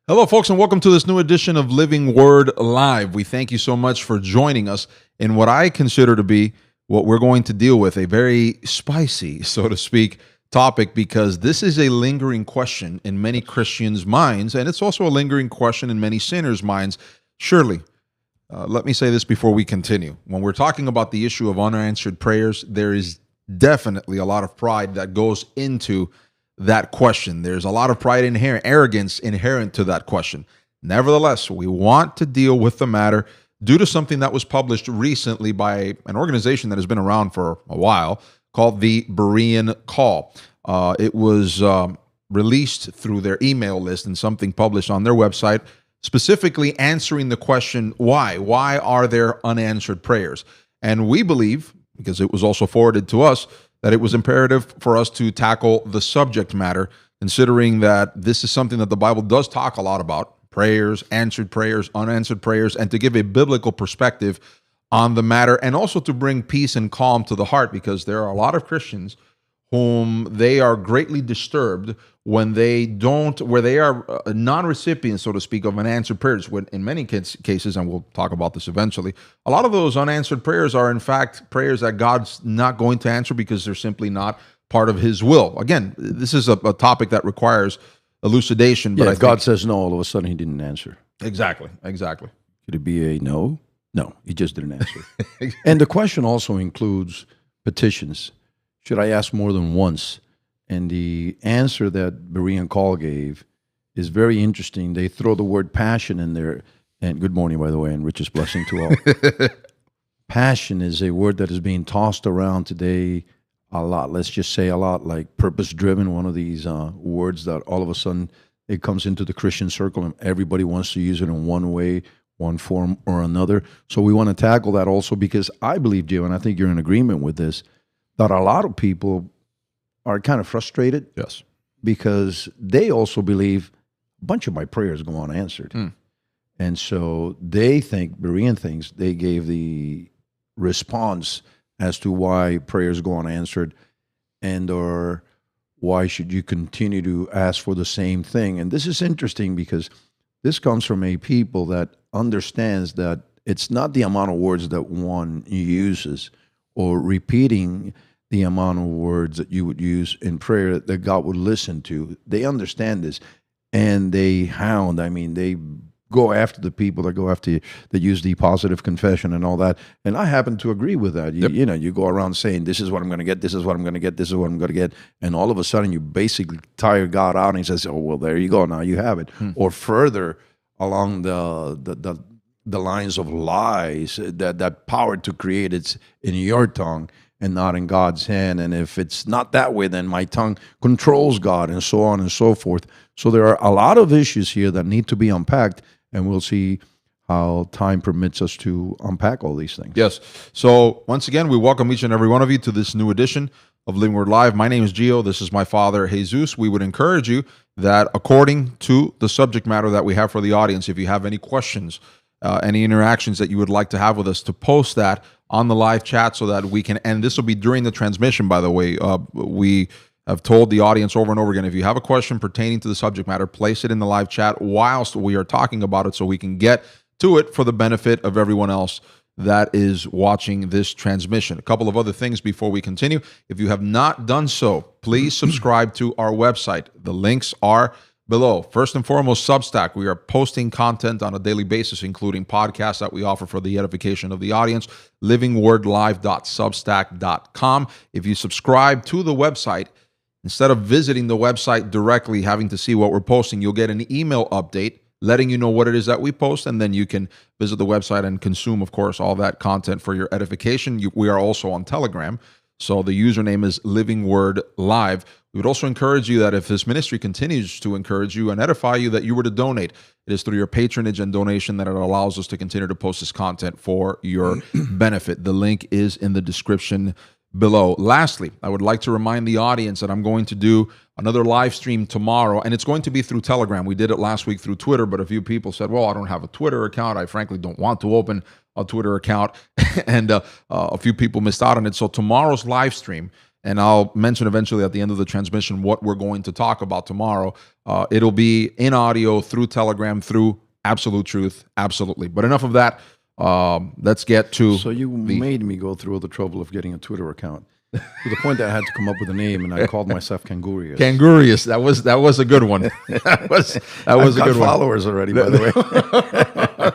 Hello, folks, and welcome to this new edition of Living Word Live. We thank you so much for joining us in what I consider to be what we're going to deal with, a very spicy, so to speak, topic, because this is a lingering question in many Christians' minds, and it's also a lingering question in many sinners' minds. Surely, let me say this before we continue. When we're talking about the issue of unanswered prayers, there is definitely a lot of pride that goes into that question. There's a lot of pride inherent, arrogance inherent to that question. Nevertheless, we want to deal with the matter due to something that was published recently by an organization that has been around for a while called the Berean Call. It was released through their email list and something published on their website, specifically answering the question, why? Why are there unanswered prayers? And we believe, because it was also forwarded to us, that it was imperative for us to tackle the subject matter, considering that this is something that the Bible does talk a lot about: prayers, answered prayers, unanswered prayers, and to give a biblical perspective on the matter, and also to bring peace and calm to the heart, because there are a lot of Christians whom they are greatly disturbed when they don't, where they are non-recipients, so to speak, of unanswered prayers. When in many cases, and we'll talk about this eventually, a lot of those unanswered prayers are in fact prayers that God's not going to answer because they're simply not part of His will. Again, this is a topic that requires elucidation. But if God says no, all of a sudden He didn't answer. Exactly. Could it be a no? No, He just didn't answer. And the question also includes petitions. Should I ask more than once? And the answer that Berean Call gave is very interesting. They throw the word passion in there. And good morning, by the way, and richest blessing to all. Passion is a word that is being tossed around today a lot. Let's just say a lot, like purpose-driven, one of these words that all of a sudden it comes into the Christian circle and everybody wants to use it in one way, one form or another. So we want to tackle that also, because I believe, Joe, and I think you're in agreement with this, that a lot of people are kind of frustrated. Yes. Because they also believe a bunch of my prayers go unanswered. And so they think, Berean thinks, they gave the response as to why prayers go unanswered, and or why should you continue to ask for the same thing. And this is interesting because this comes from a people that understands that it's not the amount of words that one uses or repeating the amount of words that you would use in prayer that God would listen to. They understand this, and they hound. I mean, they go after the people that go after you, that use the positive confession and all that. And I happen to agree with that. You know, you go around saying, this is what I'm going to get, this is what I'm going to get, this is what I'm going to get. And all of a sudden you basically tire God out, and He says, oh, well, there you go. Now you have it. Or further along the lines of lies, that power to create, it's in your tongue and not in God's hand. And if it's not that way, then my tongue controls God, and so on and so forth. So there are a lot of issues here that need to be unpacked, and we'll see how time permits us to unpack all these things. Yes. So once again, we welcome each and every one of you to this new edition of Living Word Live. My name is Gio. This is my father, Jesus. We would encourage you that according to the subject matter that we have for the audience, if you have any questions, any interactions that you would like to have with us, to post that on the live chat so that we can, and this will be during the transmission, by the way. We have told the audience over and over again, if you have a question pertaining to the subject matter, place it in the live chat whilst we are talking about it so we can get to it for the benefit of everyone else that is watching this transmission. A couple of other things before we continue. If you have not done so, please subscribe to our website. The links are below. First and foremost, Substack. We are posting content on a daily basis, including podcasts that we offer for the edification of the audience. livingwordlive.substack.com. If you subscribe to the website, instead of visiting the website directly, having to see what we're posting, you'll get an email update letting you know what it is that we post, and then you can visit the website and consume, of course, all that content for your edification. We are also on Telegram, so the username is Living Word Live. We would also encourage you that if this ministry continues to encourage you and edify you, that you were to donate. It is through your patronage and donation that it allows us to continue to post this content for your benefit. The link is in the description below. Lastly, I would like to remind the audience that I'm going to do another live stream tomorrow, and it's going to be through Telegram. We did it last week through Twitter, but a few people said, well, I don't have a Twitter account. I frankly don't want to open a Twitter account, and a few people missed out on it. So tomorrow's live stream, and I'll mention eventually at the end of the transmission what we're going to talk about tomorrow. It'll be in audio through Telegram, through Absolute Truth, absolutely. But enough of that. Let's get to. So you made me go through all the trouble of getting a Twitter account to the point that I had to come up with a name, and I called myself Kangurius. Kangurius. That was a good one. that was a good one. Followers already, by the way.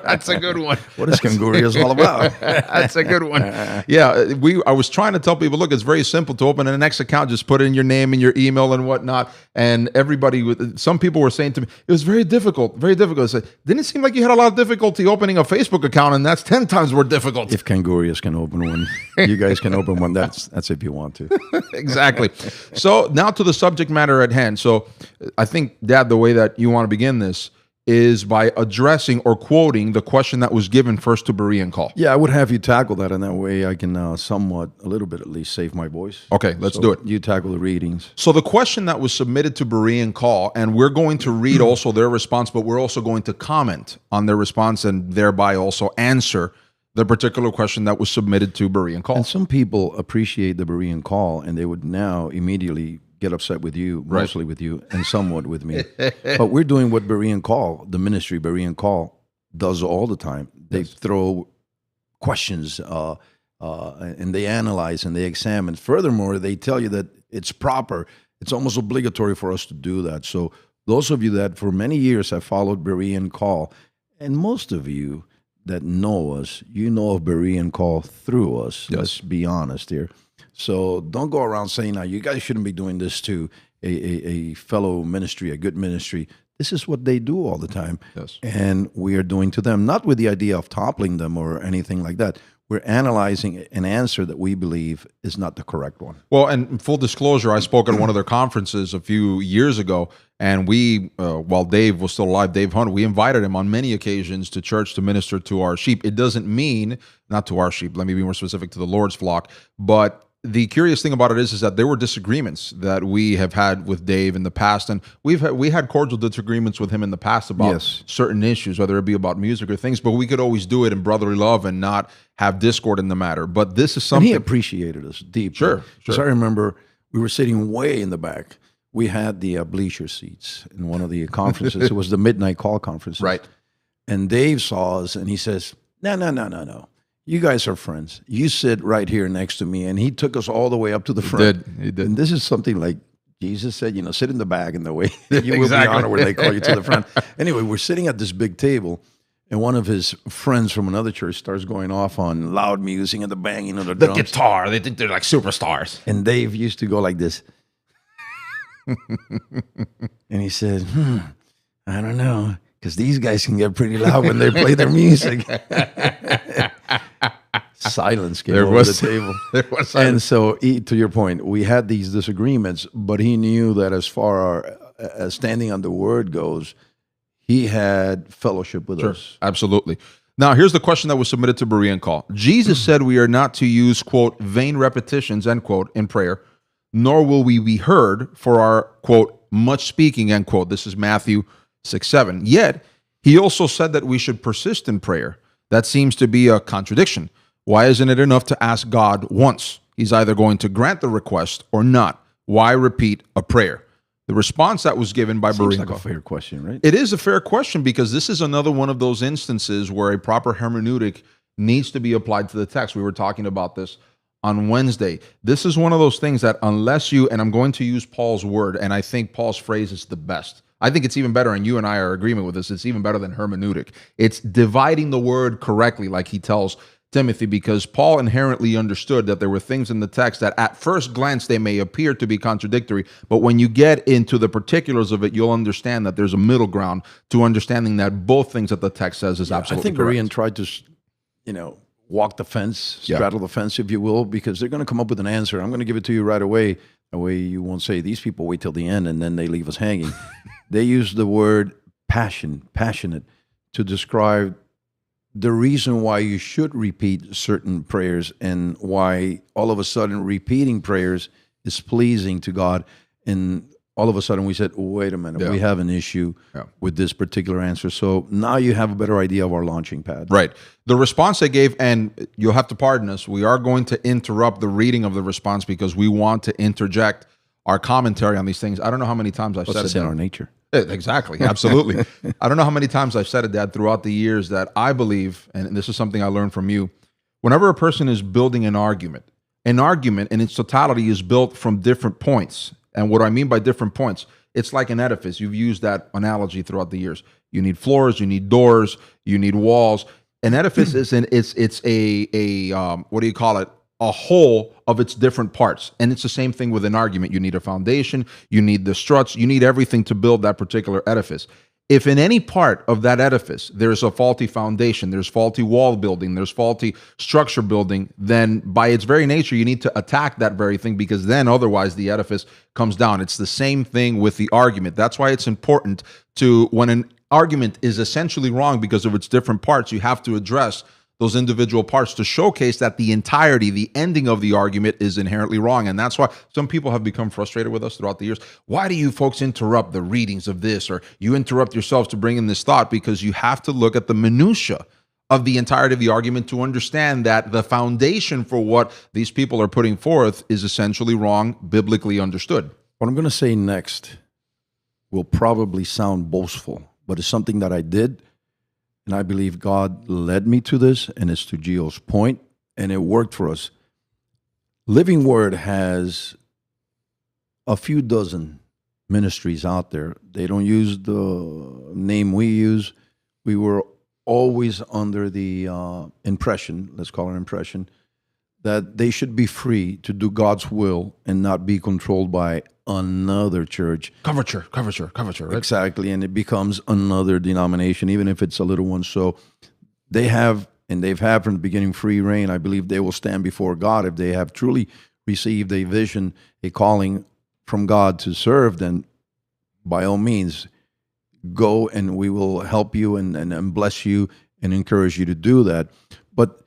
That's a good one. What is Kangurius all about? That's a good one. Yeah, I was trying to tell people, look, it's very simple to open an X account. Just put in your name and your email and whatnot. And some people were saying to me, it was very difficult, very difficult. I said, didn't it seem like you had a lot of difficulty opening a Facebook account, and that's 10 times more difficult? If Kangurius can open one, you guys can open one. That's if you want to. Exactly. So now to the subject matter at hand. So I think, Dad, the way that you want to begin this is by addressing or quoting the question that was given first to Berean Call. Yeah, I would have you tackle that, and that way I can somewhat, a little bit at least, save my voice. Okay, let's do it. You tackle the readings. So the question that was submitted to Berean Call, and we're going to read also their response, but we're also going to comment on their response and thereby also answer the particular question that was submitted to Berean Call. And some people appreciate the Berean Call, and they would now immediately get upset with you, mostly with you, and somewhat with me. But we're doing what Berean Call, the ministry Berean Call, does all the time. They throw questions, and they analyze and they examine. Furthermore, they tell you that it's proper. It's almost obligatory for us to do that. So those of you that for many years have followed Berean Call, and most of you that know us, you know of Berean Call through us. Yes. Let's be honest here. So don't go around saying, now, you guys shouldn't be doing this to a fellow ministry, a good ministry. This is what they do all the time. Yes. And we are doing to them, not with the idea of toppling them or anything like that. We're analyzing an answer that we believe is not the correct one. Well, and full disclosure, I spoke at one of their conferences a few years ago, and we, while Dave was still alive, Dave Hunt, we invited him on many occasions to church to minister to our sheep. It doesn't mean, not to our sheep, let me be more specific, to the Lord's flock, but the curious thing about it is that there were disagreements that we have had with Dave in the past, and we had cordial disagreements with him in the past about certain issues, whether it be about music or things, but we could always do it in brotherly love and not have discord in the matter. But this is something... And he appreciated us deeply. Sure. Because I remember we were sitting way in the back. We had the bleacher seats in one of the conferences. It was the Midnight Call conference. Right. And Dave saw us, and he says, no. You guys are friends. You sit right here next to me. And he took us all the way up to the front. He did. And this is something like Jesus said, sit in the back in the way that you will be honored when they call you to the front. Anyway, we're sitting at this big table, and one of his friends from another church starts going off on loud music and the banging of the drums. The guitar. They think they're like superstars. And Dave used to go like this. And he said, I don't know, because these guys can get pretty loud when they play their music. Silence came over the table. There was silence. And so, to your point, we had these disagreements, but he knew that as far as standing on the word goes, he had fellowship with us. Absolutely. Now, here's the question that was submitted to Berean Call. Jesus said we are not to use, quote, vain repetitions, end quote, in prayer, nor will we be heard for our, quote, much speaking, end quote. This is Matthew 6:7. Yet, he also said that we should persist in prayer. That seems to be a contradiction. Why isn't it enough to ask God once? He's either going to grant the request or not. Why repeat a prayer? The response that was given by Berean Call. Seems like a fair question, right? It is a fair question, because this is another one of those instances where a proper hermeneutic needs to be applied to the text. We were talking about this on Wednesday. This is one of those things that unless you, and I'm going to use Paul's word, and I think Paul's phrase is the best. I think it's even better, and you and I are in agreement with this, it's even better than hermeneutic. It's dividing the word correctly, like he tells Timothy, because Paul inherently understood that there were things in the text that at first glance they may appear to be contradictory, but when you get into the particulars of it, you'll understand that there's a middle ground to understanding that both things that the text says is absolutely correct. I think Berean tried to, walk the fence, straddle the fence, if you will, because they're going to come up with an answer. I'm going to give it to you right away. That way you won't say, these people wait till the end and then they leave us hanging. They use the word passionate, to describe the reason why you should repeat certain prayers and why all of a sudden repeating prayers is pleasing to God. And all of a sudden we said, wait a minute, Yeah. we have an issue Yeah. with this particular answer. So now you have a better idea of our launching pad. Right. The response they gave, and you'll have to pardon us, we are going to interrupt the reading of the response because we want to interject our commentary on these things. I don't know how many times I've said That's it. in our nature. Exactly. Absolutely. I don't know how many times I've said it, Dad, throughout the years that I believe, and this is something I learned from you, whenever a person is building an argument in its totality is built from different points. And what I mean by different points, it's like an edifice. You've used that analogy throughout the years. You need floors, you need doors, you need walls. An edifice is it's a what do you call it? A whole of its different parts. And it's the same thing with an argument. You need a foundation, you need the struts, you need everything to build that particular edifice. If in any part of that edifice there's a faulty foundation, there's faulty wall building, there's faulty structure building, then by its very nature, you need to attack that very thing, because then otherwise the edifice comes down. It's the same thing with the argument. That's why it's important to, when an argument is essentially wrong because of its different parts, you have to address those individual parts to showcase that the entirety, the ending of the argument is inherently wrong. And that's why some people have become frustrated with us throughout the years. Why do you folks interrupt the readings of this, or you interrupt yourselves to bring in this thought? Because you have to look at the minutia of the entirety of the argument to understand that the foundation for what these people are putting forth is essentially wrong, biblically understood. What I'm going to say next will probably sound boastful, but it's something that I did. And I believe God led me to this, and it's to Gio's point, and it worked for us. Living Word has a few dozen ministries out there. They don't use the name we use. We were always under the impression, let's call it impression, that they should be free to do God's will and not be controlled by another church. Coverture, right? Exactly, and it becomes another denomination, even if it's a little one. So they have, and they've had from the beginning, free reign. I believe they will stand before God if they have truly received a vision, a calling from God to serve, then by all means, go and we will help you and bless you and encourage you to do that. But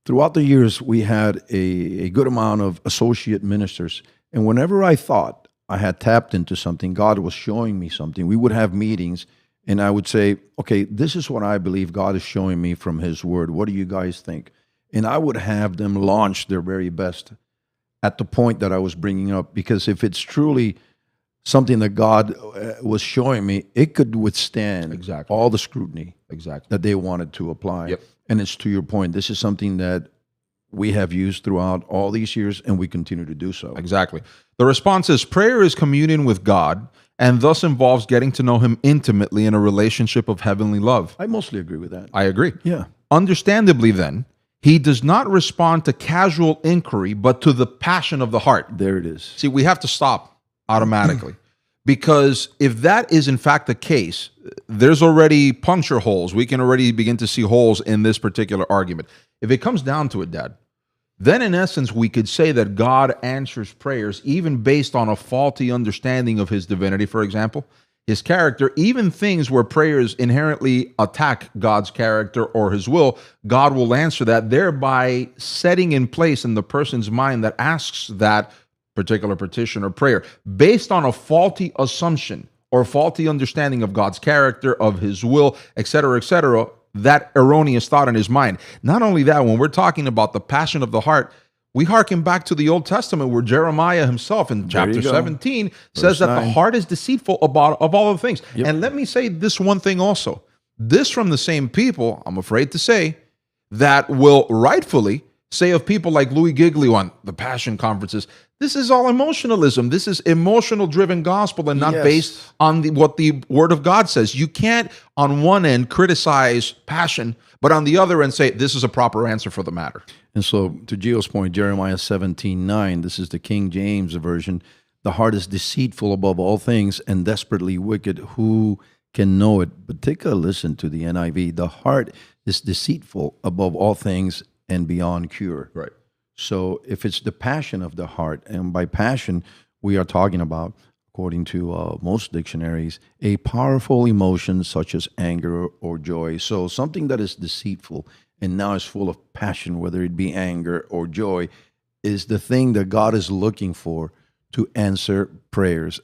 throughout the years, we had a good amount of associate ministers. And whenever I thought I had tapped into something, God was showing me something, we would have meetings, and I would say, okay, this is what I believe God is showing me from His Word. What do you guys think? And I would have them launch their very best at the point that I was bringing up, because if it's truly something that God was showing me, it could withstand Exactly. all the scrutiny Exactly. that they wanted to apply. Yep. And it's to your point, this is something that we have used throughout all these years, and we continue to do so. Exactly. The response is, prayer is communion with God, and thus involves getting to know Him intimately in a relationship of heavenly love. I mostly agree with that. I agree. Yeah. Understandably, then, He does not respond to casual inquiry, but to the passion of the heart. There it is. See, we have to stop automatically. Because if that is in fact the case, there's already puncture holes. We can already begin to see holes in this particular argument. If it comes down to it, Dad, then in essence, we could say that God answers prayers even based on a faulty understanding of His divinity, for example, His character, even things where prayers inherently attack God's character or His will, God will answer that, thereby setting in place in the person's mind that asks that particular petition or prayer based on a faulty assumption or faulty understanding of God's character, of His will, etc., that erroneous thought in his mind. Not only that, when we're talking about the passion of the heart, we hearken back to the Old Testament where Jeremiah himself in chapter 17 says that the heart is deceitful of all the things. Yep. And let me say this one thing also. This from the same people, I'm afraid to say, that will rightfully say of people like Louis Giglio on the Passion conferences, this is all emotionalism. This is emotional-driven gospel and not based on what the Word of God says. You can't, on one end, criticize passion, but on the other end say, this is a proper answer for the matter. And so, to Gio's point, Jeremiah 17:9, this is the King James Version, the heart is deceitful above all things and desperately wicked. Who can know it? But take a listen to the NIV. The heart is deceitful above all things and beyond cure. Right. So if it's the passion of the heart, and by passion, we are talking about, according to most dictionaries, a powerful emotion such as anger or joy. So something that is deceitful and now is full of passion, whether it be anger or joy, is the thing that God is looking for to answer prayers.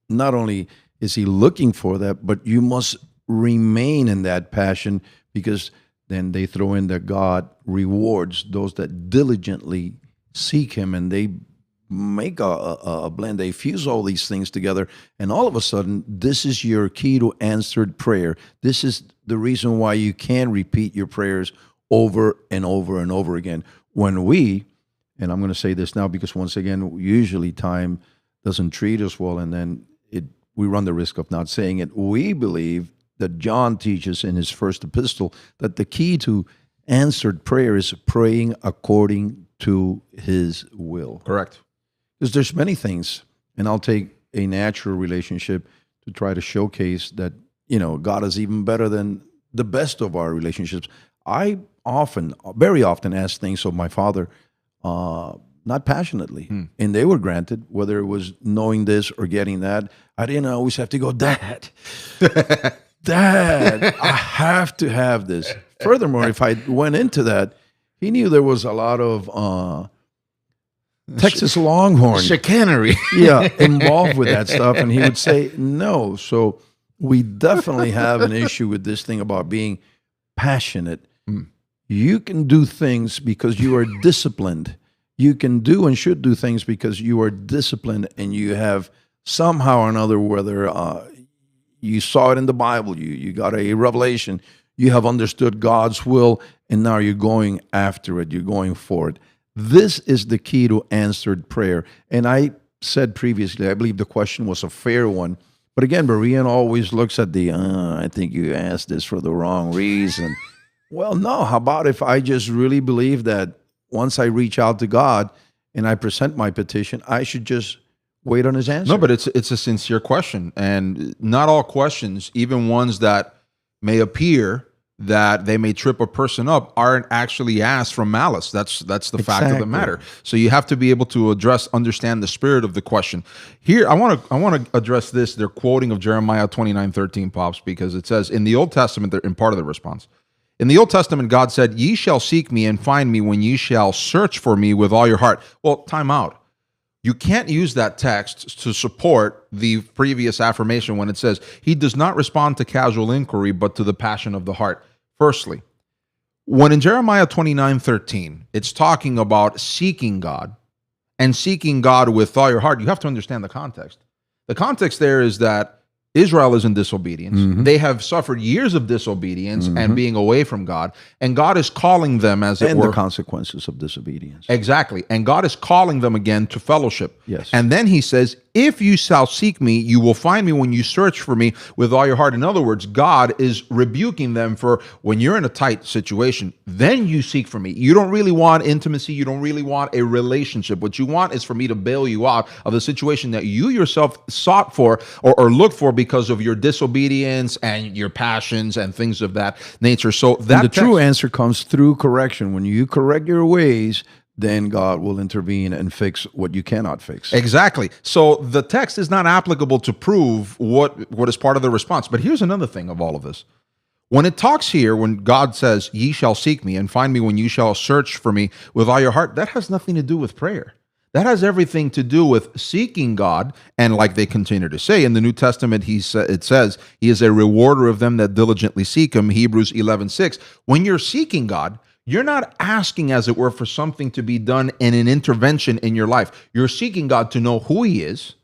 not only is he looking for that, but you must remain in that passion, because then they throw in that God rewards those that diligently seek him, and they make a blend. They fuse all these things together, and all of a sudden, this is your key to answered prayer. This is the reason why you can repeat your prayers over and over and over again. When we, and I'm going to say this now because once again, usually time doesn't treat us well, and then we run the risk of not saying it. We believe that John teaches in his first epistle that the key to answered prayer is praying according to his will. Correct. Because there's many things, and I'll take a natural relationship to try to showcase that, God is even better than the best of our relationships. I very often ask things of my father, not passionately, and they were granted, whether it was knowing this or getting that. I didn't always have to go, Dad, Dad, I have to have this. Furthermore, if I went into that, he knew there was a lot of Texas Longhorn chicanery, involved with that stuff, and he would say no. So we definitely have an issue with this thing about being passionate. You can do things because you are disciplined. You can do and should do things because you are disciplined, and you have somehow or another, whether you saw it in the Bible, you got a revelation, you have understood God's will, and now you're going after it, you're going for it. This is the key to answered prayer. And I said previously, I believe the question was a fair one. But again, Berean always looks at I think you asked this for the wrong reason. Well, no, how about if I just really believe that once I reach out to God and I present my petition, I should just wait on his answer? No, but it's a sincere question. And not all questions, even ones that may appear that they may trip a person up, aren't actually asked from malice. That's the fact of the matter. So you have to be able to understand the spirit of the question. Here, I want to address this. They're quoting of Jeremiah 29:13, Pops, because it says in the Old Testament, in part of the response, in the Old Testament, God said, "Ye shall seek me and find me when ye shall search for me with all your heart." Well, time out. You can't use that text to support the previous affirmation when it says he does not respond to casual inquiry, but to the passion of the heart. Firstly, when in Jeremiah 29:13, it's talking about seeking God and seeking God with all your heart, you have to understand the context. The context there is that Israel is in disobedience. Mm-hmm. They have suffered years of disobedience and being away from God, and God is calling them, as it were. And the consequences of disobedience. Exactly. And God is calling them again to fellowship. Yes. And then he says, if you shall seek me, you will find me when you search for me with all your heart. In other words, God is rebuking them for when you're in a tight situation, then you seek for me. You don't really want intimacy. You don't really want a relationship. What you want is for me to bail you out of the situation that you yourself sought for or looked for because of your disobedience and your passions and things of that nature. So that the true answer comes through correction. When you correct your ways, then God will intervene and fix what you cannot fix. Exactly. So the text is not applicable to prove what is part of the response. But here's another thing of all of this. When it talks here, when God says, ye shall seek me and find me when you shall search for me with all your heart, that has nothing to do with prayer. That has everything to do with seeking God. And like they continue to say in the New Testament, it says, he is a rewarder of them that diligently seek him, Hebrews 11:6. When you're seeking God, you're not asking, as it were, for something to be done in an intervention in your life. You're seeking God to know who he is,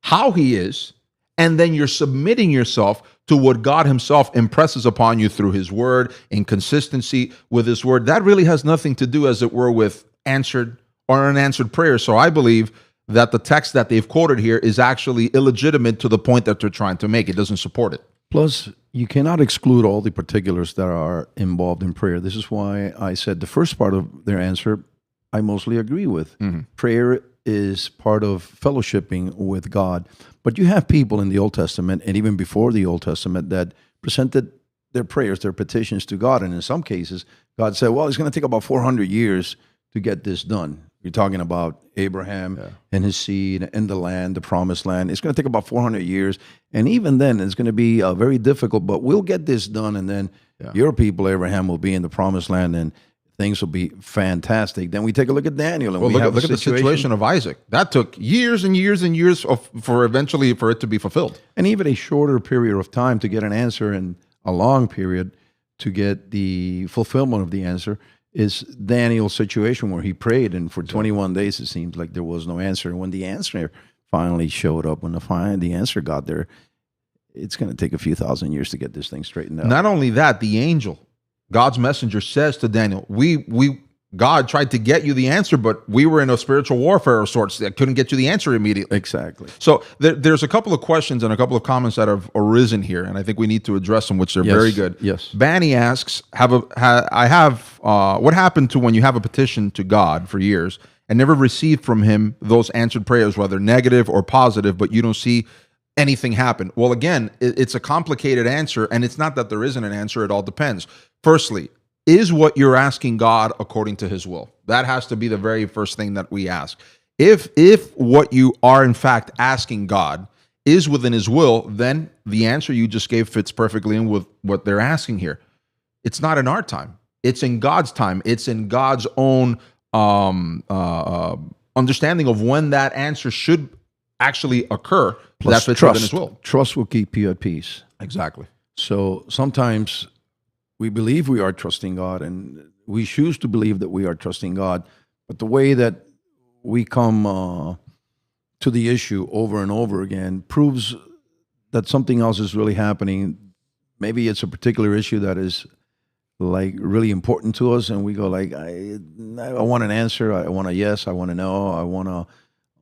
how he is, and then you're submitting yourself to what God himself impresses upon you through his word, in consistency with his word. That really has nothing to do, as it were, with answered or unanswered prayer. So I believe that the text that they've quoted here is actually illegitimate to the point that they're trying to make. It doesn't support it. Plus, you cannot exclude all the particulars that are involved in prayer. This is why I said the first part of their answer I mostly agree with. Mm-hmm. Prayer is part of fellowshipping with God. But you have people in the Old Testament and even before the Old Testament that presented their prayers, their petitions to God. And in some cases, God said, well, it's going to take about 400 years to get this done. You're talking about Abraham and his seed and the land, the promised land. It's going to take about 400 years. And even then, it's going to be very difficult, but we'll get this done. And then your people, Abraham, will be in the promised land and things will be fantastic. Then we take a look at Daniel, and Well, we have look at the situation of Isaac. That took years and years and years for eventually for it to be fulfilled. and even a shorter period of time to get an answer, and a long period to get the fulfillment of the answer is Daniel's situation where he prayed, and for 21 days it seems like there was no answer. And when the answer finally showed up, when the answer got there, it's going to take a few thousand years to get this thing straightened out. Not only that, the angel, God's messenger, says to Daniel, God tried to get you the answer, but we were in a spiritual warfare of sorts that couldn't get you the answer immediately. Exactly. So there's a couple of questions and a couple of comments that have arisen here, and I think we need to address them, which are very good. Yes. Banny asks, what happened to when you have a petition to God for years and never received from him those answered prayers, whether negative or positive, but you don't see anything happen? Well, again, it's a complicated answer, and it's not that there isn't an answer. It all depends. Firstly, is what you're asking God according to his will? That has to be the very first thing that we ask. If what you are in fact asking God is within his will, then the answer you just gave fits perfectly in with what they're asking here. It's not in our time. It's in God's time. It's in God's own understanding of when that answer should actually occur. Plus that fits trust. within his will. Trust will keep you at peace. Exactly. So sometimes we believe we are trusting God, and we choose to believe that we are trusting God. But the way that we come to the issue over and over again proves that something else is really happening. Maybe it's a particular issue that is like really important to us, and we go like, I want an answer. I want a yes. I want to know. I want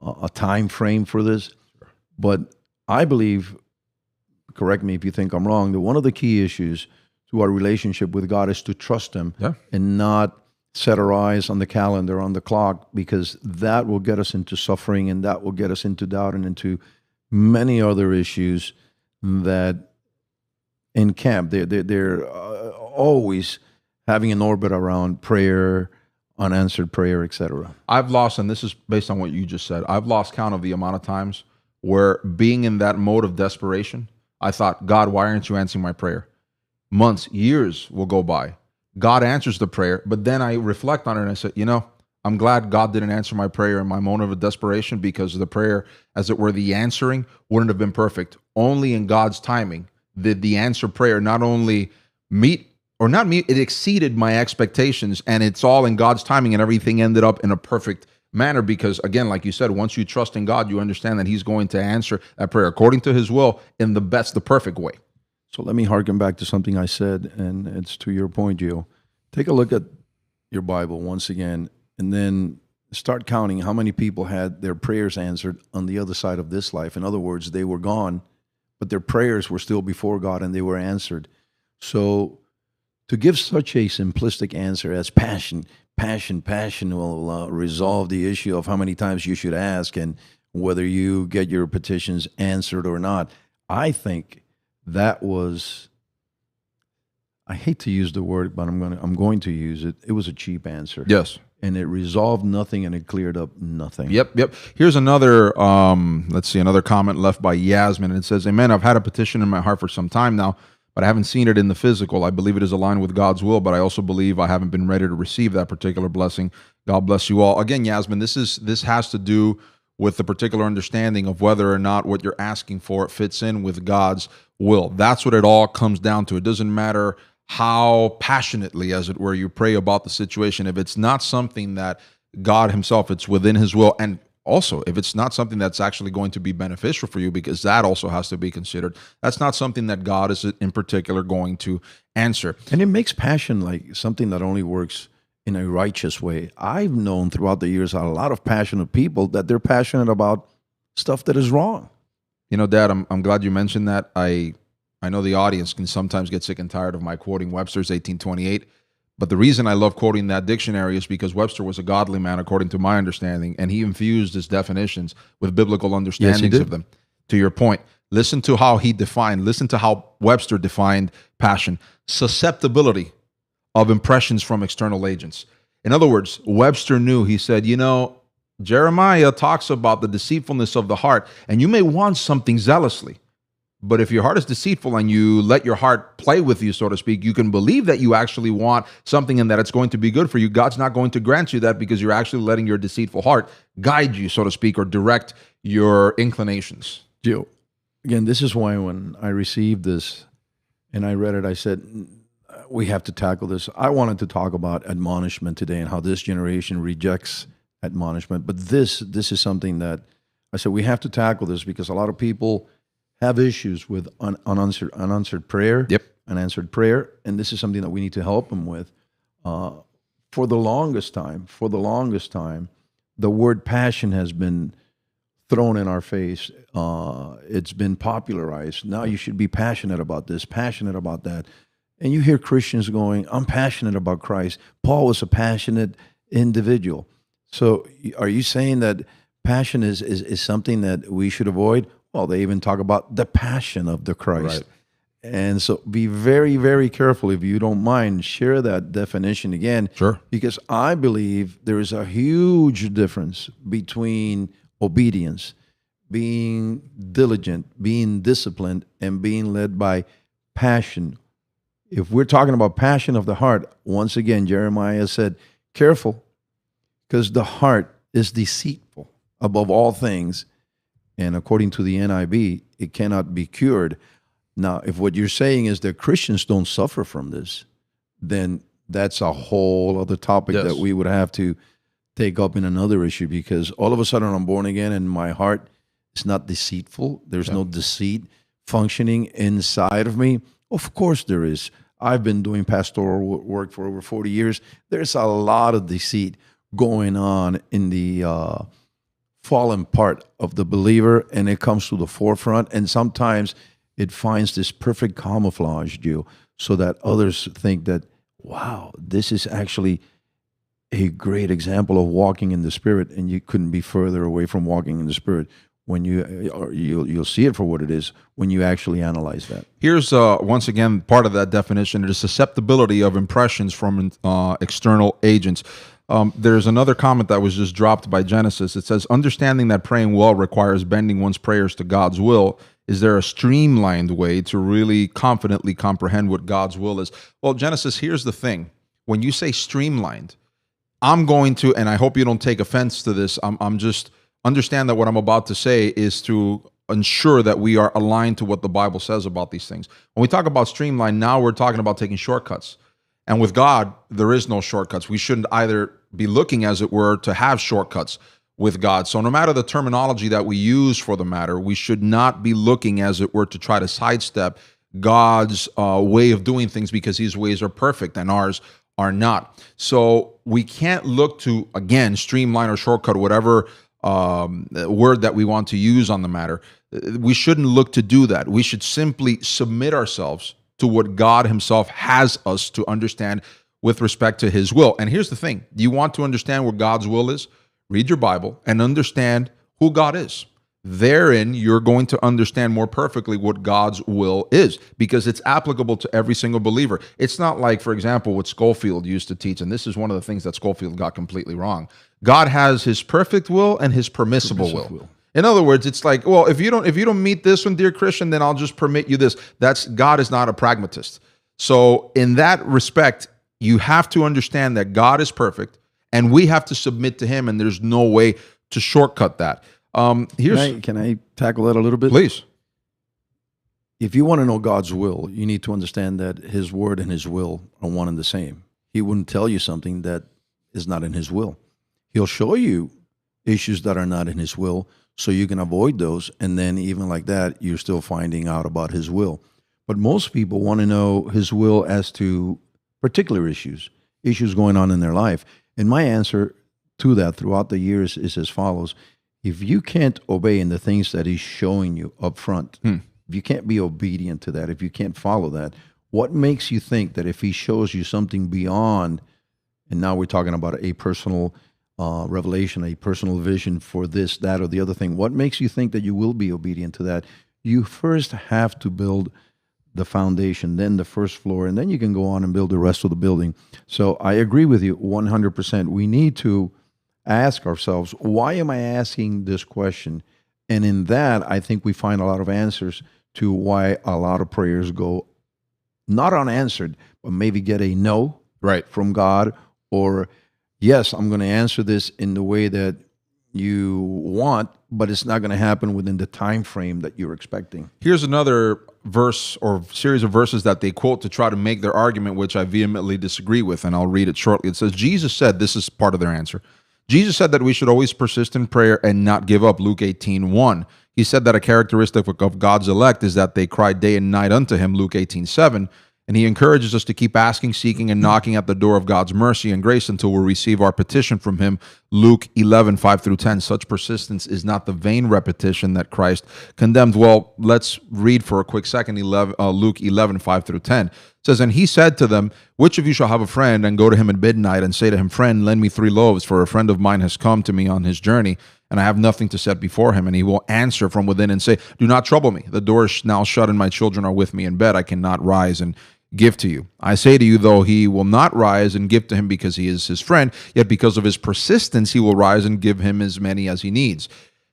a time frame for this. But I believe, correct me if you think I'm wrong, that one of the key issues to our relationship with God is to trust him and not set our eyes on the calendar, on the clock, because that will get us into suffering, and that will get us into doubt and into many other issues that encamp. They're always having an orbit around prayer, unanswered prayer, etc. I've lost, and this is based on what you just said, I've lost count of the amount of times where, being in that mode of desperation, I thought, God, why aren't you answering my prayer? Months, years will go by. God answers the prayer, but then I reflect on it and I say, I'm glad God didn't answer my prayer in my moment of desperation, because the prayer, as it were, the answering wouldn't have been perfect. Only in God's timing did the answer prayer not only meet, it exceeded my expectations, and it's all in God's timing, and everything ended up in a perfect manner, because, again, like you said, once you trust in God, you understand that he's going to answer that prayer according to his will in the perfect way. So let me harken back to something I said, and it's to your point, Gio. Take a look at your Bible once again, and then start counting how many people had their prayers answered on the other side of this life. In other words, they were gone, but their prayers were still before God, and they were answered. So to give such a simplistic answer as passion will resolve the issue of how many times you should ask and whether you get your petitions answered or not, I think that was, I hate to use the word, but I'm going to use it. It was a cheap answer. Yes. And it resolved nothing, and it cleared up nothing. Yep. Here's another, another comment left by Yasmin. It says, Amen, I've had a petition in my heart for some time now, but I haven't seen it in the physical. I believe it is aligned with God's will, but I also believe I haven't been ready to receive that particular blessing. God bless you all. Again, Yasmin, this has to do with the particular understanding of whether or not what you're asking for fits in with God's will. That's what it all comes down to. It doesn't matter how passionately, as it were, you pray about the situation. If it's not something that God himself, it's within his will, and also if it's not something that's actually going to be beneficial for you, because that also has to be considered, that's not something that God is in particular going to answer. And it makes passion like something that only works in a righteous way. I've known throughout the years a lot of passionate people that they're passionate about stuff that is wrong. Dad, I'm glad you mentioned that. I know the audience can sometimes get sick and tired of my quoting Webster's 1828, but the reason I love quoting that dictionary is because Webster was a godly man, according to my understanding, and he infused his definitions with biblical understandings of them. To your point, listen to how Webster defined passion: susceptibility of impressions from external agents. In other words, Webster knew, he said, Jeremiah talks about the deceitfulness of the heart, and you may want something zealously, But if your heart is deceitful and you let your heart play with you, so to speak, you can believe that you actually want something and that it's going to be good for you. God's not going to grant you that because you're actually letting your deceitful heart guide you, so to speak, or direct your inclinations. Joe, again, this is why when I received this and I read it, I said, we have to tackle this. I wanted to talk about admonishment today and how this generation rejects admonishment. But this is something that I said we have to tackle this because a lot of people have issues with unanswered prayer, unanswered prayer, and this is something that we need to help them with. For the longest time, the word passion has been thrown in our face. It's been popularized. Now you should be passionate about this, passionate about that. And you hear Christians going, I'm passionate about Christ. Paul was a passionate individual. So are you saying that passion is something that we should avoid? Well, they even talk about the passion of the Christ. Right. And so be very, very careful. If you don't mind, share that definition again. Sure. Because I believe there is a huge difference between obedience, being diligent, being disciplined, and being led by passion. If we're talking about passion of the heart, once again, Jeremiah said, careful, because the heart is deceitful above all things. And according to the NIV, it cannot be cured. Now, if what you're saying is that Christians don't suffer from this, then that's a whole other topic that we would have to take up in another issue, because all of a sudden I'm born again and my heart is not deceitful. There's no deceit functioning inside of me. Of course there is. I've been doing pastoral work for over 40 years. There's a lot of deceit going on in the fallen part of the believer, and it comes to the forefront. And sometimes it finds this perfect camouflage, Joe, so that others think that, wow, this is actually a great example of walking in the Spirit, and you couldn't be further away from walking in the Spirit when you'll see it for what it is when you actually analyze that. Here's once again part of that definition: it is susceptibility of impressions from external agents. There's another comment that was just dropped by Genesis. It says, understanding that praying well requires bending one's prayers to God's will. Is there a streamlined way to really confidently comprehend what God's will is? Well, Genesis, here's the thing. When you say streamlined, I'm going to, and I hope you don't take offense to this, I'm just understand that what I'm about to say is to ensure that we are aligned to what the Bible says about these things. When we talk about streamline, now we're talking about taking shortcuts. And with God, there is no shortcuts. We shouldn't either be looking, as it were, to have shortcuts with God. So no matter the terminology that we use for the matter, we should not be looking, as it were, to try to sidestep God's way of doing things, because his ways are perfect and ours are not. So we can't look to, again, streamline or shortcut, whatever word that we want to use on the matter. We shouldn't look to do that. We should simply submit ourselves to what God himself has us to understand with respect to his will. And here's the thing. You want to understand what God's will is? Read your Bible and understand who God is. Therein, you're going to understand more perfectly what God's will is, because it's applicable to every single believer. It's not like, for example, what Schofield used to teach, and this is one of the things that Schofield got completely wrong. God has his perfect will and his permissible will. In other words, it's like, well, if you don't meet this one, dear Christian, then I'll just permit you this. God is not a pragmatist. So in that respect, you have to understand that God is perfect, and we have to submit to him, and there's no way to shortcut that. Can I tackle that a little bit? Please. If you want to know God's will, you need to understand that his word and his will are one and the same. He wouldn't tell you something that is not in his will. He'll show you issues that are not in his will so you can avoid those. And then even like that, you're still finding out about his will. But most people want to know his will as to particular issues going on in their life. And my answer to that throughout the years is as follows. If you can't obey in the things that he's showing you up front, if you can't be obedient to that, if you can't follow that, what makes you think that if he shows you something beyond, and now we're talking about a personal revelation, a personal vision for this, that, or the other thing, what makes you think that you will be obedient to that? You first have to build the foundation, then the first floor, and then you can go on and build the rest of the building. So I agree with you 100%. We need to ask ourselves, why am I asking this question? And in that, I think we find a lot of answers to why a lot of prayers go not unanswered, but maybe get a no Right. from God, or yes, I'm going to answer this in the way that you want, but it's not going to happen within the time frame that you're expecting. Here's another verse or series of verses that they quote to try to make their argument, which I vehemently disagree with, and I'll read it shortly. It says, Jesus said, this is part of their answer. Jesus said that we should always persist in prayer and not give up, Luke 18:1. He said that a characteristic of God's elect is that they cry day and night unto him, Luke 18:7. And he encourages us to keep asking, seeking, and knocking at the door of God's mercy and grace until we receive our petition from him, Luke 11:5-10. Such persistence is not the vain repetition that Christ condemned. Well, let's read for a quick second Luke 11:5-10. It says, and he said to them, which of you shall have a friend and go to him at midnight and say to him, friend, lend me 3 loaves, for a friend of mine has come to me on his journey, and I have nothing to set before him. And he will answer from within and say, do not trouble me. The door is now shut and my children are with me in bed. I cannot rise and give to you. I say to you, though he will not rise and give to him because he is his friend, yet because of his persistence, he will rise and give him as many as he needs.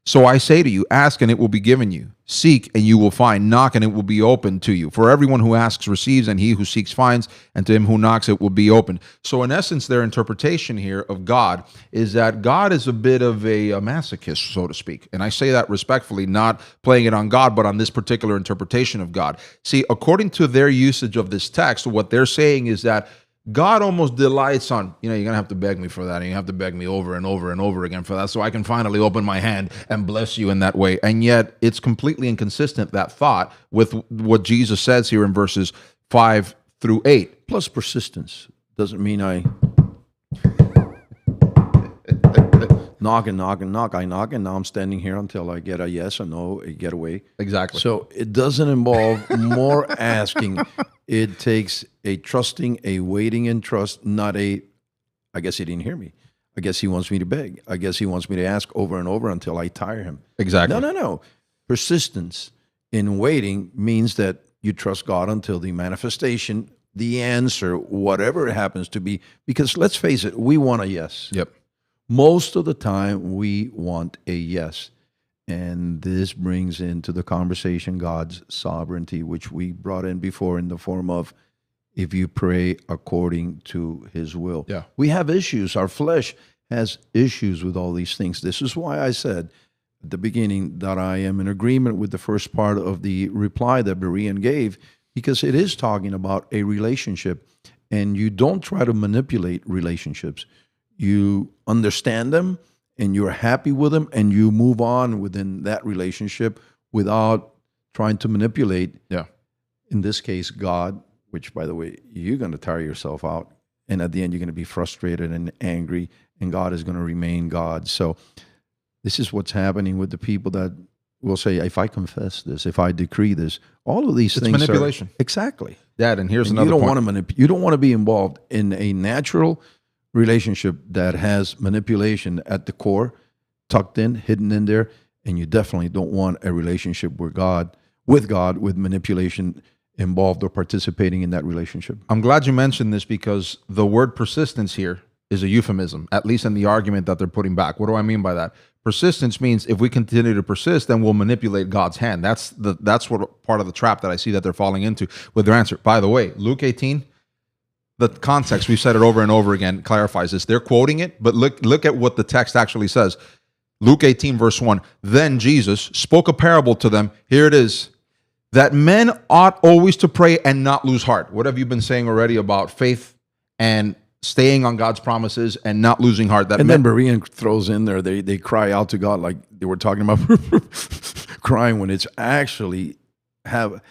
So I say to you, ask and it will be given you. Seek and you will find. Knock and it will be opened to you. For everyone who asks receives, and he who seeks finds, and to him who knocks it will be opened. So in essence, their interpretation here of God is that God is a bit of a masochist, so to speak. And I say that respectfully, not playing it on God, but on this particular interpretation of God. See, according to their usage of this text, what they're saying is that God almost delights on, you're going to have to beg me for that, and you have to beg me over and over and over again for that, so I can finally open my hand and bless you in that way. And yet, it's completely inconsistent, that thought, with what Jesus says here in verses 5-8. Plus persistence doesn't mean I knock and knock and knock. I knock, and now I'm standing here until I get a yes or no, a get away. Exactly. So it doesn't involve more asking. It takes a trusting, a waiting in trust, not a, I guess he didn't hear me. I guess he wants me to beg. I guess he wants me to ask over and over until I tire him. Exactly. No. Persistence in waiting means that you trust God until the manifestation, the answer, whatever it happens to be. Because let's face it, we want a yes. Yep. Most of the time, we want a yes. And this brings into the conversation God's sovereignty, which we brought in before in the form of, if you pray according to his will. Yeah. We have issues. Our flesh has issues with all these things. This is why I said at the beginning that I am in agreement with the first part of the reply that Berean gave, because it is talking about a relationship. And you don't try to manipulate relationships. You understand them, and you're happy with them, and you move on within that relationship without trying to manipulate, in this case, God, which, by the way, you're going to tire yourself out. And at the end, you're going to be frustrated and angry, and God is going to remain God. So this is what's happening with the people that will say, if I confess this, if I decree this, all of these things manipulation. Exactly. Dad, and here's another you don't point. Want to you don't want to be involved in a natural relationship that has manipulation at the core, tucked in, hidden in there, and you definitely don't want a relationship with God with manipulation involved or participating in that relationship. I'm glad you mentioned this, because the word persistence here is a euphemism, at least in the argument that they're putting back. What do I mean by that? Persistence means if we continue to persist, then we'll manipulate God's hand. That's what part of the trap that I see that they're falling into with their answer. By the way, Luke 18, the context, we've said it over and over again, clarifies this. They're quoting it, but look at what the text actually says. Luke 18, verse 1, then Jesus spoke a parable to them. Here it is. That men ought always to pray and not lose heart. What have you been saying already about faith and staying on God's promises and not losing heart? Then Berean throws in there, they cry out to God like they were talking about crying, when it's actually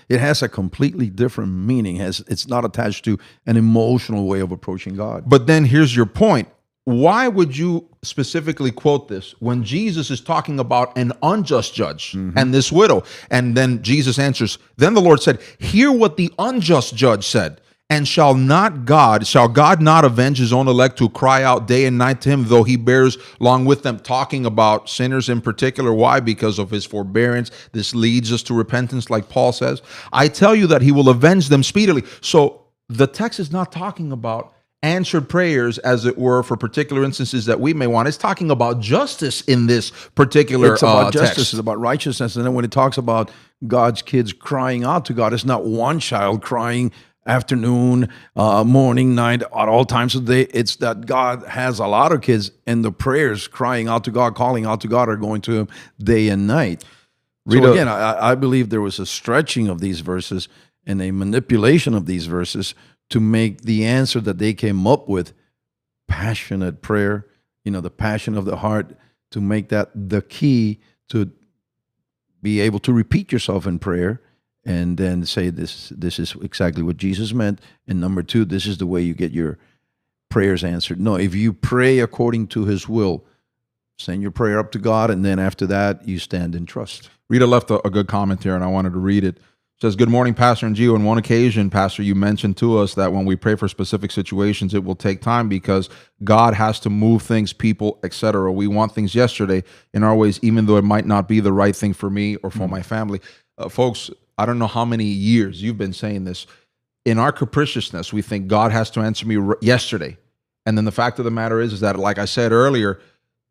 it has a completely different meaning. It's not attached to an emotional way of approaching God. But then here's your point. Why would you specifically quote this when Jesus is talking about an unjust judge and this widow? And then Jesus answers, then the Lord said, hear what the unjust judge said. And shall God not avenge his own elect who cry out day and night to him, though he bears along with them? Talking about sinners in particular. Why? Because of his forbearance. This leads us to repentance, like Paul says. I tell you that he will avenge them speedily. So the text is not talking about answered prayers, as it were, for particular instances that we may want. It's talking about justice in this particular It's about text. justice, it's about righteousness. And then when it talks about God's kids crying out to God, it's not one child crying afternoon, morning, night, at all times of the day. It's that God has a lot of kids, and the prayers crying out to God, calling out to God, are going to him day and night. So again, I believe there was a stretching of these verses and a manipulation of these verses to make the answer that they came up with passionate prayer, the passion of the heart, to make that the key to be able to repeat yourself in prayer and then say this is exactly what Jesus meant. And number two, this is the way you get your prayers answered. No, if you pray according to his will, send your prayer up to God, and then after that, you stand in trust. Rita left a good comment here, and I wanted to read it. Says, good morning, Pastor and Gio. On one occasion, Pastor, you mentioned to us that when we pray for specific situations, it will take time because God has to move things, people, etc. We want things yesterday in our ways, even though it might not be the right thing for me or for my family. Folks, I don't know how many years you've been saying this. In our capriciousness, we think God has to answer me yesterday. And then the fact of the matter is that, like I said earlier,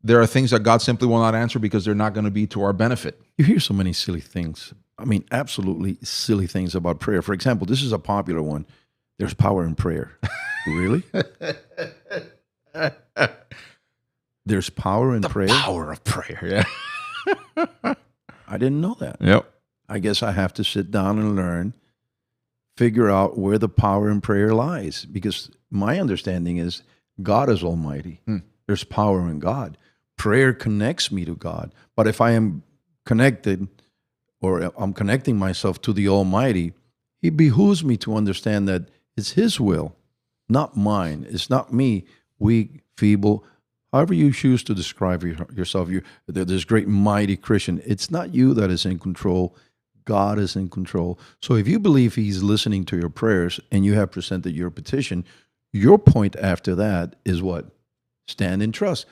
there are things that God simply will not answer because they're not going to be to our benefit. You hear so many silly things. I mean, absolutely silly things about prayer. For example, this is a popular one. There's power in prayer. Really? There's power in prayer? Power of prayer, yeah. I didn't know that. Yep. I guess I have to sit down and learn, figure out where the power in prayer lies. Because my understanding is God is almighty. There's power in God. Prayer connects me to God. But if I am connected, or I'm connecting myself to the Almighty, it behooves me to understand that it's his will, not mine. It's not me, weak, feeble, however you choose to describe yourself. You're this great, mighty Christian. It's not you that is in control. God is in control. So if you believe he's listening to your prayers and you have presented your petition, your point after that is what? Stand in trust.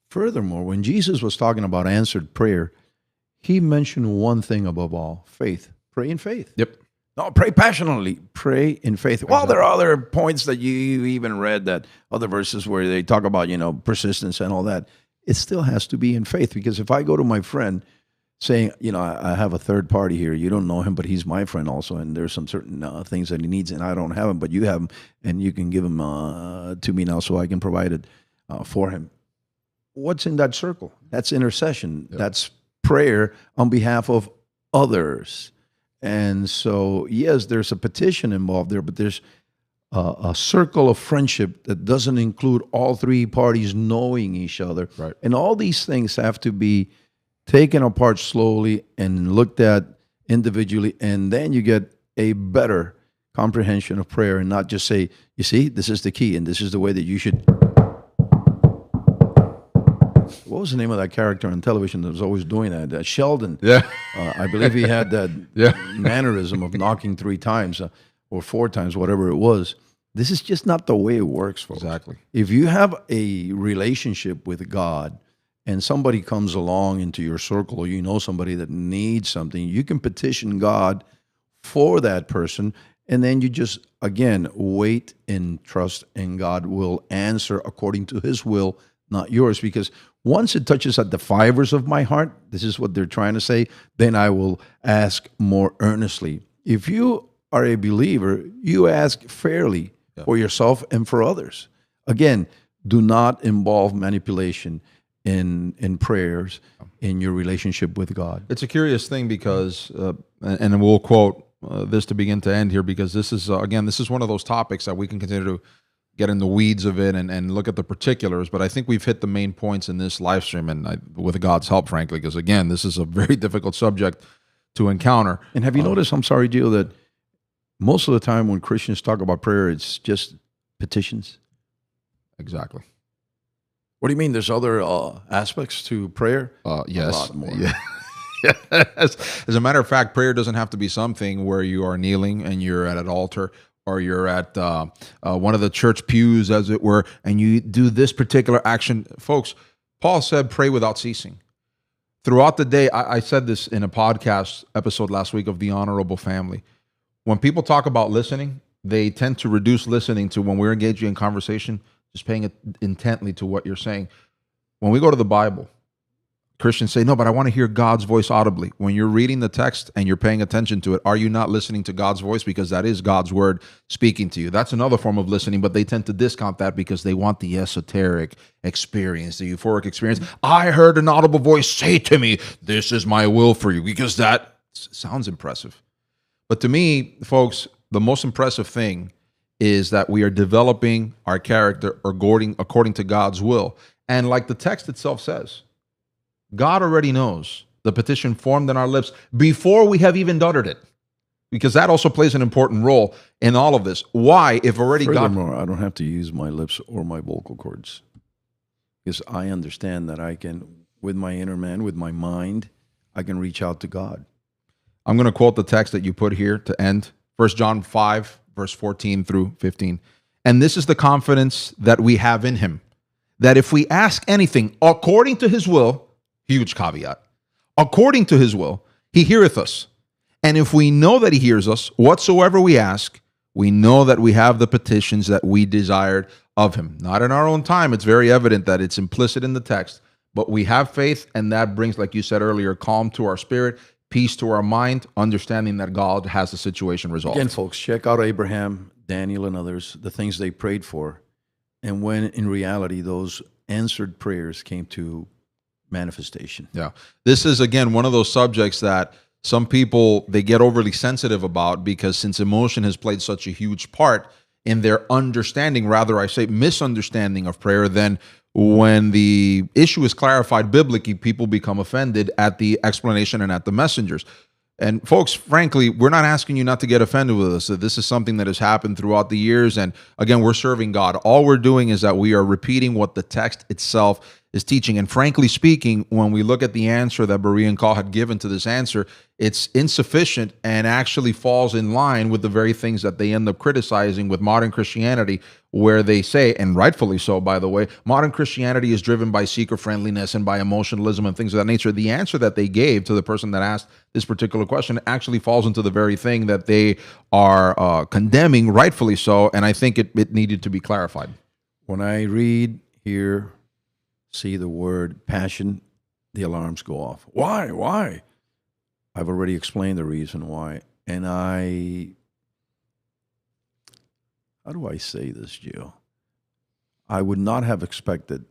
Furthermore, when Jesus was talking about answered prayer, he mentioned one thing above all: faith. Pray in faith. Yep. No, pray passionately. Pray in faith. Exactly. Well, there are other points that you even read, that other verses where they talk about, persistence and all that. It still has to be in faith, because if I go to my friend saying, I have a third party here, you don't know him, but he's my friend also, and there's some certain things that he needs, and I don't have them, but you have them, and you can give them to me now so I can provide it for him. What's in that circle? That's intercession. Yep. That's prayer on behalf of others. And so, yes, there's a petition involved there, but there's a circle of friendship that doesn't include all three parties knowing each other. Right. And all these things have to be taken apart slowly and looked at individually, and then you get a better comprehension of prayer, and not just say, you see, this is the key, and this is the way that you should. What was the name of that character on television that was always doing that? Sheldon. Yeah. I believe he had that mannerism of knocking 3 times or 4 times, whatever it was. This is just not the way it works, folks. Exactly. If you have a relationship with God and somebody comes along into your circle, or you know somebody that needs something, you can petition God for that person, and then you just, again, wait and trust, and God will answer according to his will, not yours. Because once it touches at the fibers of my heart, this is what they're trying to say, then I will ask more earnestly. If you are a believer, you ask fairly for yourself and for others. Again, do not involve manipulation in prayers, in your relationship with God. It's a curious thing because, and we'll quote this to begin to end here, because this is, again, this is one of those topics that we can continue to get in the weeds of it and look at the particulars, but I think we've hit the main points in this live stream, and with God's help, frankly, because, again, this is a very difficult subject to encounter. And have you noticed, I'm sorry, Gio, that most of the time when Christians talk about prayer, it's just petitions? Exactly. What do you mean? There's other aspects to prayer? Yes. A lot more. Yeah. Yes. As a matter of fact, prayer doesn't have to be something where you are kneeling and you're at an altar, or you're at one of the church pews, as it were, and you do this particular action. Folks, Paul said, pray without ceasing. Throughout the day, I said this in a podcast episode last week of The Honorable Family. When people talk about listening, they tend to reduce listening to when we're engaging in conversation, just paying intently to what you're saying. When we go to the Bible, Christians say, no, but I want to hear God's voice audibly. When you're reading the text and you're paying attention to it, are you not listening to God's voice? Because that is God's word speaking to you. That's another form of listening, but they tend to discount that because they want the esoteric experience, the euphoric experience. I heard an audible voice say to me, this is my will for you, because that sounds impressive. But to me, folks, the most impressive thing is that we are developing our character according to God's will. And like the text itself says, God already knows the petition formed in our lips before we have even uttered it, because that also plays an important role in all of this. Why, if already Furthermore, I don't have to use my lips or my vocal cords, because I understand that I can, with my inner man, with my mind, I can reach out to God. I'm going to quote the text that you put here to end, 1 John 5, verse 14 through 15. And this is the confidence that we have in him, that if we ask anything according to his will, huge caveat, according to his will, he heareth us. And if we know that he hears us, whatsoever we ask, we know that we have the petitions that we desired of him. Not in our own time. It's very evident that it's implicit in the text, but we have faith, and that brings, like you said earlier, calm to our spirit, peace to our mind, understanding that God has the situation resolved. Again, folks, check out Abraham, Daniel, and others, the things they prayed for, and when in reality those answered prayers came to manifestation. Yeah. This is, again, one of those subjects that some people, they get overly sensitive about, because since emotion has played such a huge part in their understanding, rather I say misunderstanding of prayer, then when the issue is clarified biblically, people become offended at the explanation and at the messengers. And folks, frankly, we're not asking you not to get offended with us. This is something that has happened throughout the years. And again, we're serving God. All we're doing is that we are repeating what the text itself is teaching. And frankly speaking, when we look at the answer that Berean Call had given to this answer, it's insufficient and actually falls in line with the very things that they end up criticizing with modern Christianity, where they say, and rightfully so, by the way, modern Christianity is driven by seeker-friendliness and by emotionalism and things of that nature. The answer that they gave to the person that asked this particular question actually falls into the very thing that they are condemning, rightfully so, and I think it needed to be clarified. When I read here, see the word passion, the alarms go off. Why? I've already explained the reason why. And how do I say this, Gio? I would not have expected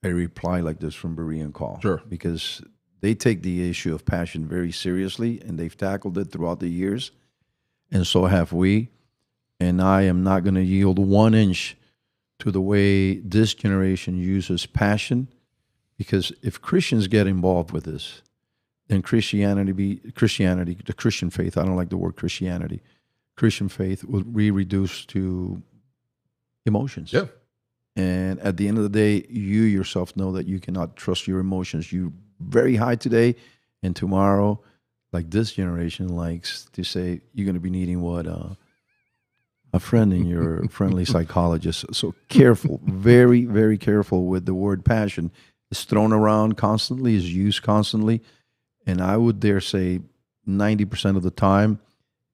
a reply like this from Berean Call. Sure. Because they take the issue of passion very seriously, and they've tackled it throughout the years. And so have we. And I am not going to yield 1 inch to the way this generation uses passion, because if Christians get involved with this, then Christianity, the Christian faith, I don't like the word Christianity, Christian faith will be reduced to emotions. Yeah. And at the end of the day, you yourself know that you cannot trust your emotions. You're very high today, and tomorrow, like this generation likes to say, you're going to be needing what a friend in your friendly psychologist. So careful, very, very careful with the word passion. It's thrown around constantly, is used constantly. And I would dare say 90% of the time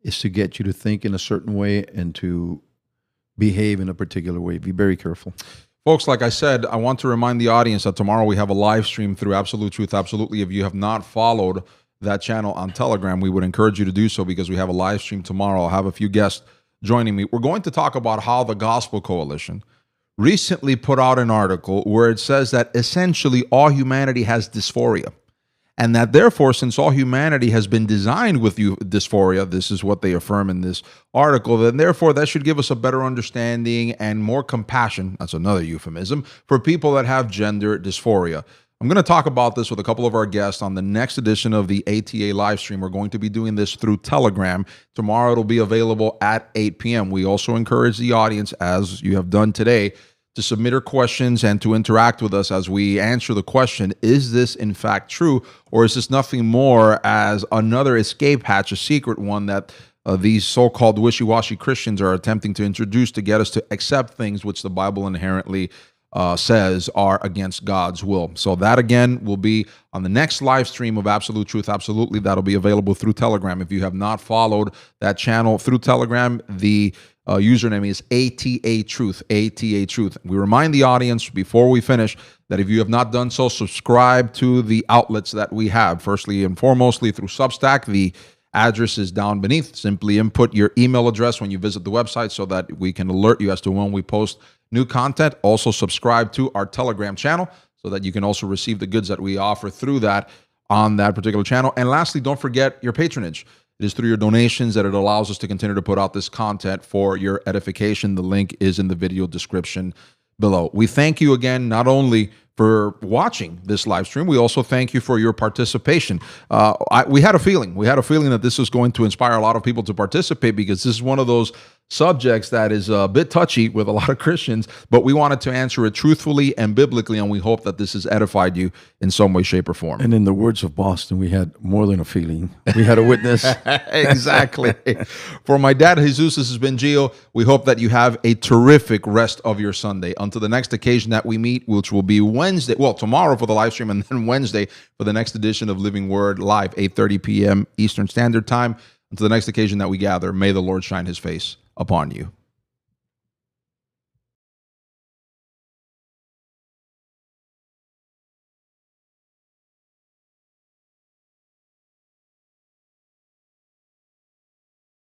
is to get you to think in a certain way and to behave in a particular way. Be very careful. Folks, like I said, I want to remind the audience that tomorrow we have a live stream through Absolute Truth. Absolutely. If you have not followed that channel on Telegram, we would encourage you to do so, because we have a live stream tomorrow. I'll have a few guests joining me. We're going to talk about how the Gospel Coalition recently put out an article where it says that essentially all humanity has dysphoria. And that therefore, since all humanity has been designed with dysphoria, this is what they affirm in this article, then therefore that should give us a better understanding and more compassion, that's another euphemism, for people that have gender dysphoria. I'm going to talk about this with a couple of our guests on the next edition of the ATA live stream. We're going to be doing this through Telegram. Tomorrow it'll be available at 8 p.m. We also encourage the audience, as you have done today, to submit your questions and to interact with us as we answer the question, is this in fact true, or is this nothing more as another escape hatch, a secret one that these so-called wishy-washy Christians are attempting to introduce to get us to accept things which the Bible inherently says are against God's will. So that again will be on the next live stream of Absolute Truth. Absolutely, that'll be available through Telegram. If you have not followed that channel through Telegram, the username is ATA Truth, ATA Truth. We remind the audience before we finish that if you have not done so, subscribe to the outlets that we have. Firstly and foremostly through Substack. The address is down beneath. Simply input your email address when you visit the website so that we can alert you as to when we post new content. Also subscribe to our Telegram channel so that you can also receive the goods that we offer through that on that particular channel. And lastly, don't forget your patronage. It is through your donations that it allows us to continue to put out this content for your edification. The link is in the video description below. We thank you again, not only for watching this live stream, we also thank you for your participation. We had a feeling that this was going to inspire a lot of people to participate, because this is one of those subjects that is a bit touchy with a lot of Christians, but we wanted to answer it truthfully and biblically, and we hope that this has edified you in some way, shape, or form. And in the words of Boston, we had more than a feeling. We had a witness. Exactly. For my dad, Jesus, this has been Gio. We hope that you have a terrific rest of your Sunday. Until the next occasion that we meet, which will be Wednesday, well, tomorrow for the live stream, and then Wednesday for the next edition of Living Word Live, 8:30 p.m. Eastern Standard Time. Until the next occasion that we gather, may the Lord shine his face upon you.